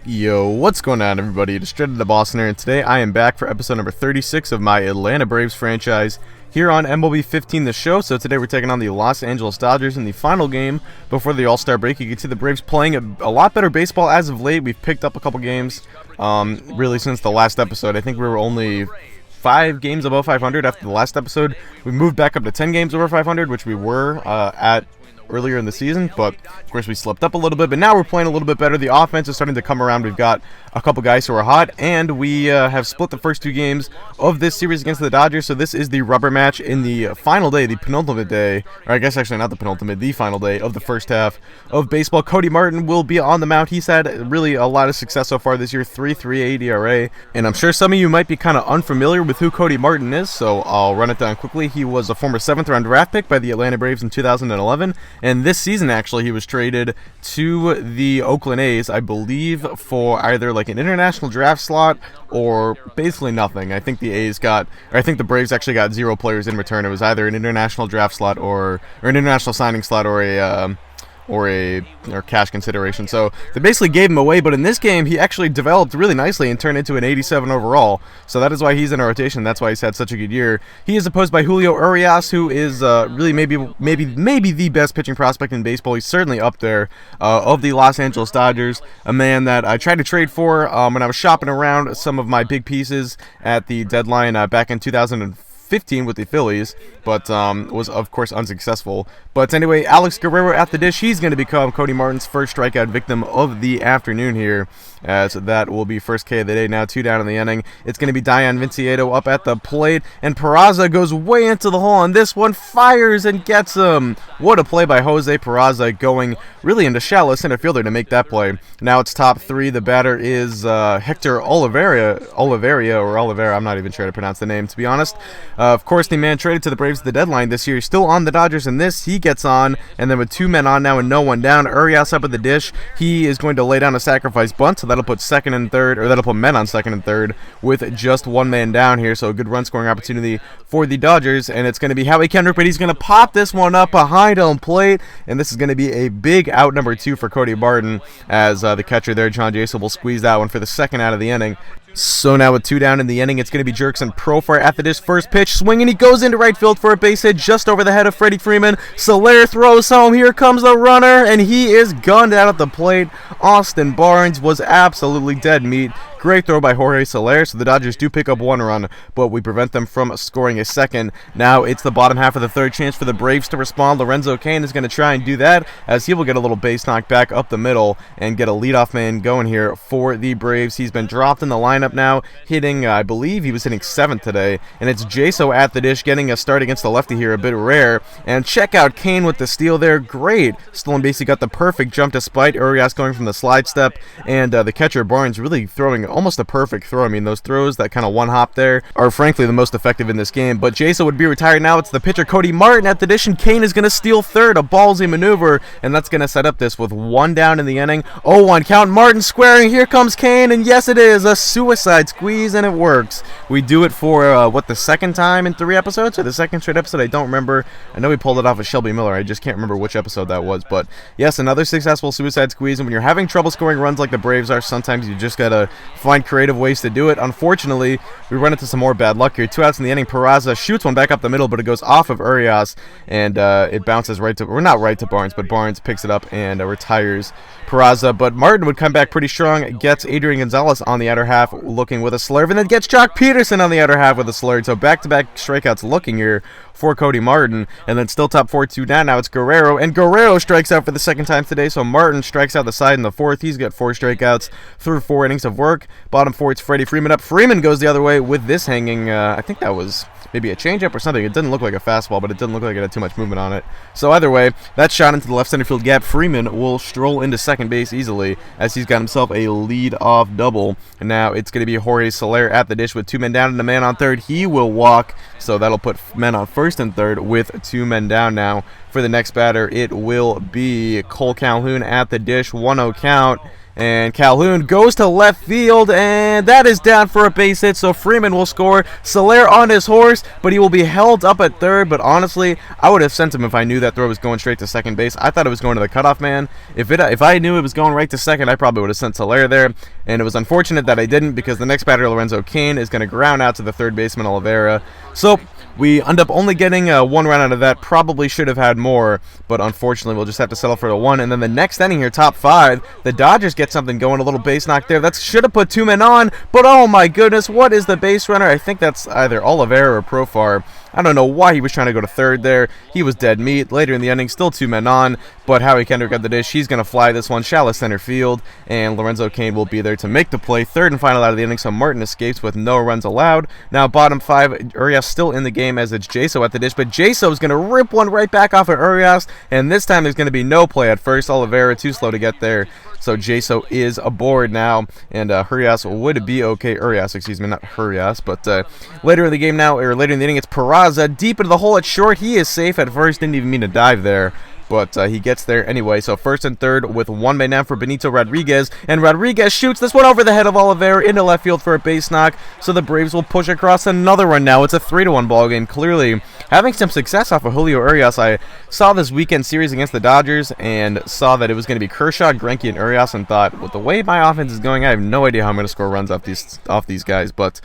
Yo, what's going on, everybody? It's Straight to Boston here, and today I am back for episode number 36 of my Atlanta Braves franchise here on MLB 15 The Show. So today we're taking on the Los Angeles Dodgers in the final game before the All-Star break. You can see the Braves playing a lot better baseball as of late. We've picked up a couple games really since the last episode. I think we were only 5 games above 500 after the last episode. We moved back up to 10 games over 500, which we were at earlier in the season, but of course we slipped up a little bit, but now we're playing a little bit better. The offense is starting to come around. We've got a couple guys who are hot, and we have split the first 2 games of this series against the Dodgers, so this is the rubber match in the final day, the penultimate day, or I guess actually not the penultimate, the final day of the first half of baseball. Cody Martin will be on the mound. He's had really a lot of success so far this year, 3.38 ERA, and I'm sure some of you might be kind of unfamiliar with who Cody Martin is, so I'll run it down quickly. He was a former 7th round draft pick by the Atlanta Braves in 2011, and this season actually he was traded to the Oakland A's, I believe, for either like an international draft slot or basically nothing. I think the Braves actually got 0 players in return. It was either an international draft slot or an international signing slot or cash consideration. So they basically gave him away, but in this game he actually developed really nicely and turned into an 87 overall. So that is why he's in our rotation. That's why he's had such a good year. He is opposed by Julio Urias, who is really maybe the best pitching prospect in baseball. He's certainly up there of the Los Angeles Dodgers, a man that I tried to trade for when I was shopping around some of my big pieces at the deadline back in 2015 with the Phillies, but was of course unsuccessful. But anyway, Alex Guerrero at the dish. He's going to become Cody Martin's first strikeout victim of the afternoon here, as that will be first K of the day. Now 2 down in the inning. It's going to be Dion Vincieto up at the plate, and Peraza goes way into the hole on this one, fires and gets him. What a play by Jose Peraza, going really into shallow center fielder to make that play. Now it's top 3. The batter is Hector Oliveira, I'm not even sure how to pronounce the name, to be honest. Of course, the man traded to the Braves at the deadline this year, still on the Dodgers in this. He gets on, and then with 2 men on now and no one down, Urias up at the dish. He is going to lay down a sacrifice bunt, so that'll put second and third, or that'll put men on second and third with just 1 man down here. So a good run scoring opportunity for the Dodgers, and it's going to be Howie Kendrick, but he's going to pop this one up behind home plate, and this is going to be a big out number 2 for Cody Martin, as the catcher there, John Jason, will squeeze that one for the second out of the inning. So now with 2 down in the inning, it's going to be Jurickson Profar at the dish. First pitch, swinging, he goes into right field for a base hit just over the head of Freddie Freeman. Soler throws home. Here comes the runner, and he is gunned out at the plate. Austin Barnes was absolutely dead meat. Great throw by Jorge Soler, so the Dodgers do pick up 1 run, but we prevent them from scoring a second. Now it's the bottom half of the 3rd, chance for the Braves to respond. Lorenzo Cain is going to try and do that, as he will get a little base knock back up the middle and get a leadoff man going here for the Braves. He's been dropped in the lineup now, hitting, I believe he was hitting 7th today, and it's Jaso at the dish, getting a start against the lefty here, a bit rare. And check out Cain with the steal there. Great. Stolen base, he got the perfect jump despite Urias going from the slide step, and the catcher Barnes really throwing almost a perfect throw. I mean, those throws that kind of one hop there are frankly the most effective in this game. But Jason would be retired now. It's the pitcher Cody Martin at the dish, and Cain is going to steal third, a ballsy maneuver, and that's going to set up this with 1 down in the inning. 0-1 count. Martin squaring. Here comes Cain, and yes, it is a suicide squeeze, and it works. We do it for the 2nd time in 3 episodes, or the 2nd straight episode? I don't remember. I know we pulled it off with Shelby Miller. I just can't remember which episode that was. But yes, another successful suicide squeeze. And when you're having trouble scoring runs like the Braves are, sometimes you just gotta find creative ways to do it. Unfortunately, we run into some more bad luck here. 2 outs in the inning. Peraza shoots one back up the middle, but it goes off of Urias, and it bounces right to, or not right to Barnes, but Barnes picks it up and retires Peraza. But Martin would come back pretty strong, gets Adrian Gonzalez on the outer half looking with a slurve, and then gets Jock Peterson on the outer half with a slurve. So back-to-back strikeouts looking here for Cody Martin, and then still top 4, 2 down. Now it's Guerrero, and Guerrero strikes out for the 2nd time today, so Martin strikes out the side in the 4th. He's got 4 strikeouts through 4 innings of work. Bottom 4, it's Freddie Freeman up. Freeman goes the other way with this hanging, I think that was maybe a changeup or something. It didn't look like a fastball, but it didn't look like it had too much movement on it. So either way, that shot into the left center field gap. Freeman will stroll into second base easily, as he's got himself a lead-off double. And now it's going to be Jorge Soler at the dish with 2 men down and a man on third. He will walk, so that'll put men on first and third with 2 men down now. For the next batter, it will be Cole Calhoun at the dish, 1-0 count. And Calhoun goes to left field, and that is down for a base hit, so Freeman will score. Soler on his horse, but he will be held up at third. But honestly, I would have sent him if I knew that throw was going straight to second base. I thought it was going to the cutoff man. If I knew it was going right to second, I probably would have sent Soler there. And it was unfortunate that I didn't, because the next batter, Lorenzo Cain, is going to ground out to the third baseman, Oliveira. So we end up only getting one run out of that. Probably should have had more, but unfortunately we'll just have to settle for the one. And then the next inning here, top 5, the Dodgers get something going, a little base knock there. That should have put 2 men on, but oh my goodness, what is the base runner? I think that's either Oliveira or Profar. I don't know why he was trying to go to third there. He was dead meat. Later in the inning, still 2 men on, but Howie Kendrick got the dish. He's going to fly this one shallow center field, and Lorenzo Cain will be there to make the play. Third and final out of the inning, so Martin escapes with no runs allowed. Now bottom 5, Urias still in the game as it's Jaso at the dish, but Jaso is going to rip one right back off of Urias, and this time there's going to be no play at first. Oliveira too slow to get there, so Jaso is aboard now, and Urias would be okay. Urias, excuse me, not Urias, but later in the game now, or later in the inning, it's Peraza deep into the hole at short. He is safe at first, didn't even mean to dive there, but he gets there anyway. So first and third with 1 man down for Benito Rodriguez, and Rodriguez shoots this one over the head of Oliveira into left field for a base knock, so the Braves will push across another one now. It's a 3-1 ball game, clearly having some success off of Julio Urias. I saw this weekend series against the Dodgers and saw that it was going to be Kershaw, Greinke, and Urias, and thought, with the way my offense is going, I have no idea how I'm going to score runs off these guys, but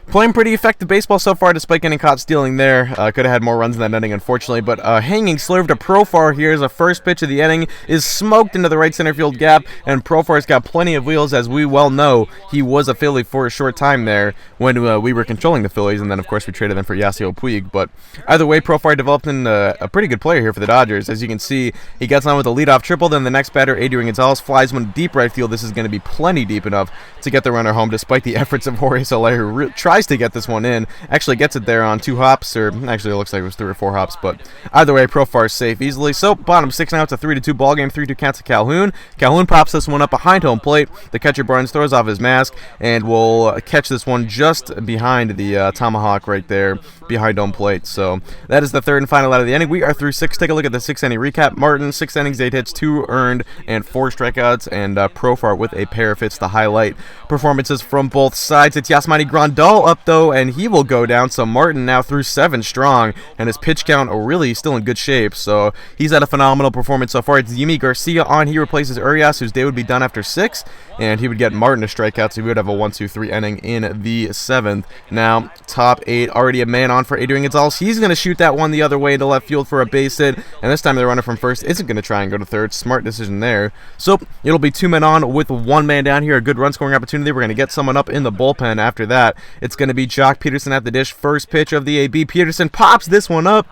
playing pretty effective baseball so far, despite getting caught stealing there. Could have had more runs in that inning, unfortunately. But hanging slurve to Profar here as the first pitch of the inning is smoked into the right center field gap, and Profar's got plenty of wheels, as we well know. He was a Philly for a short time there when we were controlling the Phillies, and then, of course, we traded them for Yasiel Puig. But either way, Profar developed in a pretty good player here for the Dodgers. As you can see, he gets on with a leadoff triple. Then the next batter, Adrian Gonzalez, flies one deep right field. This is going to be plenty deep enough to get the runner home, despite the efforts of Jorge Soler, who tries to get this one in. Actually gets it there on 2 hops, or actually it looks like it was 3 or 4 hops, but either way, Profar is safe easily. So bottom 6 now, it's a 3-2 ball game. 3-2 counts to Calhoun. Calhoun pops this one up behind home plate. The catcher Barnes throws off his mask and will catch this one just behind the tomahawk right there behind home plate. So that is the third and final out of the inning. We are through 6. Take a look at the 6 inning recap. Martin, 6 innings, 8 hits, 2 earned, and 4 strikeouts, and Profar with a pair of hits to highlight performances from both sides. It's Yasmani Grandal up though, and he will go down. So Martin now through 7 strong, and his pitch count really still in good shape. So he's had a phenomenal performance so far. It's Yimi Garcia on. He replaces Urias, whose day would be done after 6, and he would get Martin a strikeout, so he would have a 1-2-3 inning in the 7th. Now top 8, already a man on for Adrian Gonzalez. He's going to shoot that one the other way into left field for a base hit, and this time the runner from first isn't going to try and go to third. Smart decision there. So it'll be 2 men on with 1 man down here. A good run scoring opportunity. We're going to get someone up in the bullpen after that. It's going to be Jock Peterson at the dish. First pitch of the AB. Peterson pops this one up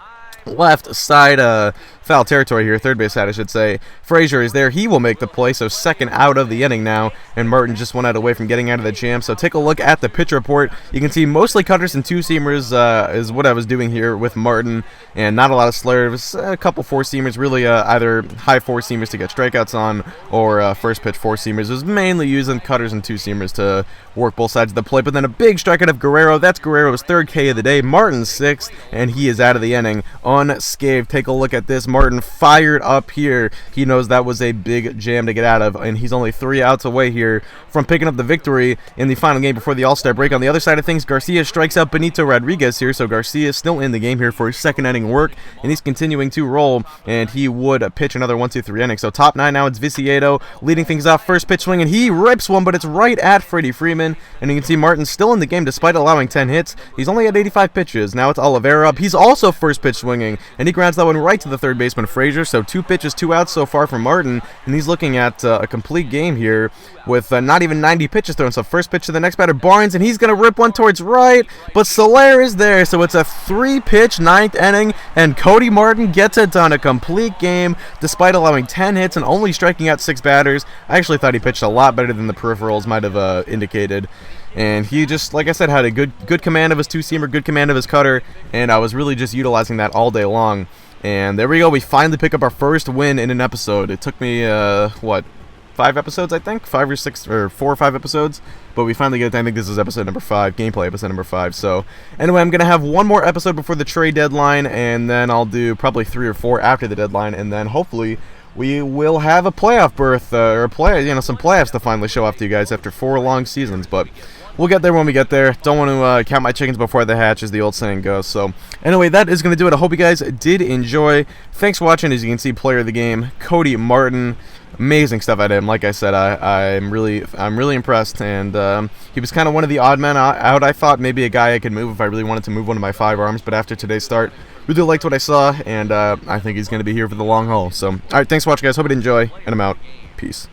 left side, foul territory here, third base side I should say. Frazier is there. He will make the play, so second out of the inning now, and Martin just 1 out away from getting out of the jam. So take a look at the pitch report. You can see mostly cutters and 2-seamers is what I was doing here with Martin, and not a lot of slurves, a couple 4-seamers, really either high 4-seamers to get strikeouts on, or first pitch 4-seamers. It was mainly using cutters and 2-seamers to work both sides of the plate, but then a big strikeout of Guerrero. That's Guerrero's 3rd K of the day. Martin's 6th, and he is out of the inning unscathed. Take a look at this. Martin fired up here. He knows that was a big jam to get out of, and he's only 3 outs away here from picking up the victory in the final game before the All-Star break. On the other side of things, Garcia strikes out Benito Rodriguez here, so Garcia is still in the game here for his 2nd inning work, and he's continuing to roll, and he would pitch another 1-2-3 inning. So top 9 now, it's Viciedo leading things off. First pitch swing, and he rips one, but it's right at Freddie Freeman, and you can see Martin still in the game despite allowing 10 hits. He's only at 85 pitches. Now it's Oliveira up. He's also first pitch swinging, and he grounds that one right to the third baseman Frazier. So 2 pitches, 2 outs so far from Martin, and he's looking at a complete game here with not even 90 pitches thrown. So first pitch to the next batter, Barnes, and he's going to rip one towards right, but Soler is there. So it's a 3-pitch 9th inning, and Cody Martin gets it done. A complete game despite allowing 10 hits and only striking out 6 batters. I actually thought he pitched a lot better than the peripherals might have indicated. And he just, like I said, had a good command of his 2-seamer, good command of his cutter, and I was really just utilizing that all day long. And there we go. We finally pick up our first win in an episode. It took me, 5 episodes, I think? 5 or 6, or 4 or 5 episodes. But we finally get it done. I think this is episode number 5, gameplay episode number 5. So, anyway, I'm going to have one more episode before the trade deadline, and then I'll do probably 3 or 4 after the deadline, and then hopefully we will have a playoff berth or some playoffs to finally show off to you guys after 4 long seasons. But we'll get there when we get there. Don't want to count my chickens before they hatch, as the old saying goes. So anyway, that is going to do it. I hope you guys did enjoy. Thanks for watching. As you can see, player of the game, Cody Martin. Amazing stuff out of him. Like I said, I'm really impressed, and he was kind of one of the odd men out. I thought maybe a guy I could move if I really wanted to move one of my 5 arms, but after today's start, really liked what I saw, and I think he's going to be here for the long haul. So, all right, thanks for watching, guys. Hope you enjoy, and I'm out. Peace.